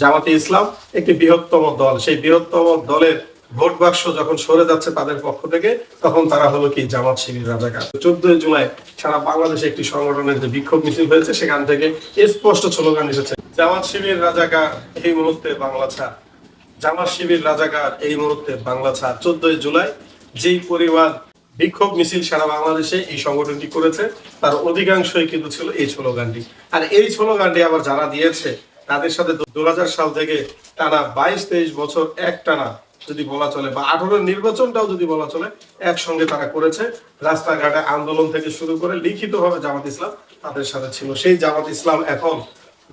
জামাতে ইসলাম একটি বৃহত্তম দল, সেই বৃহত্তম দলের ভোট বাক্স যখন সরে যাচ্ছে তাদের পক্ষ থেকে, তখন তারা হলো কি জামাত শিবির রাজাকার। 14 জুলাই সারা বাংলাদেশে একটি সংগঠনের যে বিক্ষোভ মিছিল হয়েছে, সেখান থেকে স্পষ্ট স্লোগান এসেছে, জামাত শিবির রাজাকার এই মুহূর্তে বাংলা ছাড়, জামাত শিবির রাজাকার এই মুহূর্তে বাংলা ছাড়। 14 জুলাই যেই পরিমাণ বিক্ষোভ মিছিল সারা বাংলাদেশে এই সংগঠনটি করেছে, তার অধিকাংশই কিন্তু ছিল এই স্লোগানটি। আর এই স্লোগানটি আবার যারা দিয়েছে, তাদের সাথে 2000 সাল থেকে টানা 22-23 বছর এক টানা যদি বলা চলে, বা 18 নির্বাচনটাও যদি বলা চলে, একসঙ্গে তারা করেছে। রাস্তাঘাটে আন্দোলন থেকে শুরু করে লিখিতভাবে জামাত ইসলাম তাদের সাথে ছিল। সেই জামাত ইসলাম এখন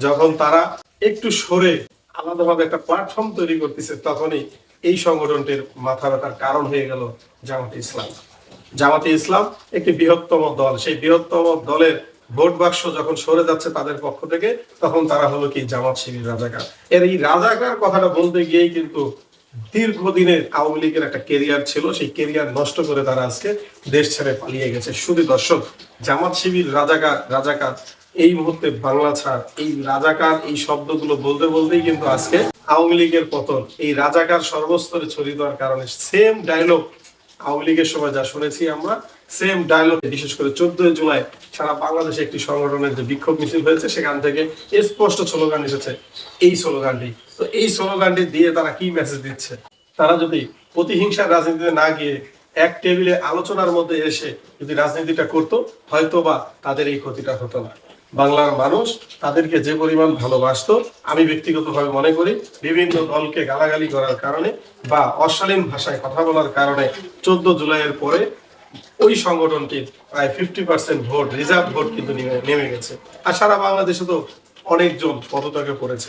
যখন তারা একটু সরে আলাদাভাবে একটা প্ল্যাটফর্ম তৈরি করতেছে, তখনই এই সংগঠনটির মাথা ব্যথার কারণ হয়ে গেল জামাতে ইসলাম। জামাতে ইসলাম একটি বৃহত্তম দল, সেই বৃহত্তম দলের ভোট বাক্স যখন সরে যাচ্ছে তাদের পক্ষ থেকে, তখন তারা হলো কি জামাত শিবির রাজাকার। এর এই রাজাকার কথাটা বলতে গিয়েই কিন্তু দীর্ঘদিনের আওয়ামী লীগের একটা কেরিয়ার ছিল, সেই কেরিয়ার নষ্ট করে তারা আজকে দেশ ছেড়ে পালিয়ে গেছে। শুধু দর্শক, জামাত শিবির রাজাকার রাজাকার এই মুহূর্তে বাংলা ছাড়, এই রাজাকার এই শব্দগুলো বলতে বলতেই কিন্তু আজকে আওয়ামী লীগের পতন। এই রাজাকার সর্বস্তরে ছড়িয়ে দেওয়ার কারণে সেম ডায়লগ আওয়ামী লীগের সময় যা শুনেছি আমরা, সেম ডায়লগ বিশেষ করে 14 জুলাই সারা বাংলাদেশে একটি সংগঠনের যে বিক্ষোভ মিছিল হয়েছে, সেখান থেকে স্পষ্ট স্লোগান এসেছে এই স্লোগানটি। তো এই স্লোগানটি দিয়ে তারা কি মেসেজ দিচ্ছে? তারা যদি প্রতিহিংসার রাজনীতিতে না গিয়ে এক টেবিলে আলোচনার মধ্যে এসে যদি রাজনীতিটা করতো, হয়তো বা তাদের এই ক্ষতিটা হতো না। বাংলার মানুষ তাদেরকে যে পরিমাণ ভালোবাসতো, আমি ব্যক্তিগতভাবে মনে করি বিভিন্ন দলকে গালাগালি করার কারণে বা অশালীন ভাষায় কথা বলার কারণে 14 জুলাইয়ের পরে ওই সংগঠনটির প্রায় 50% ভোট, রিজার্ভ ভোট কিন্তু নেমে গেছে। আর সারা বাংলাদেশে তো অনেকজন পদত্যাগে পড়েছে।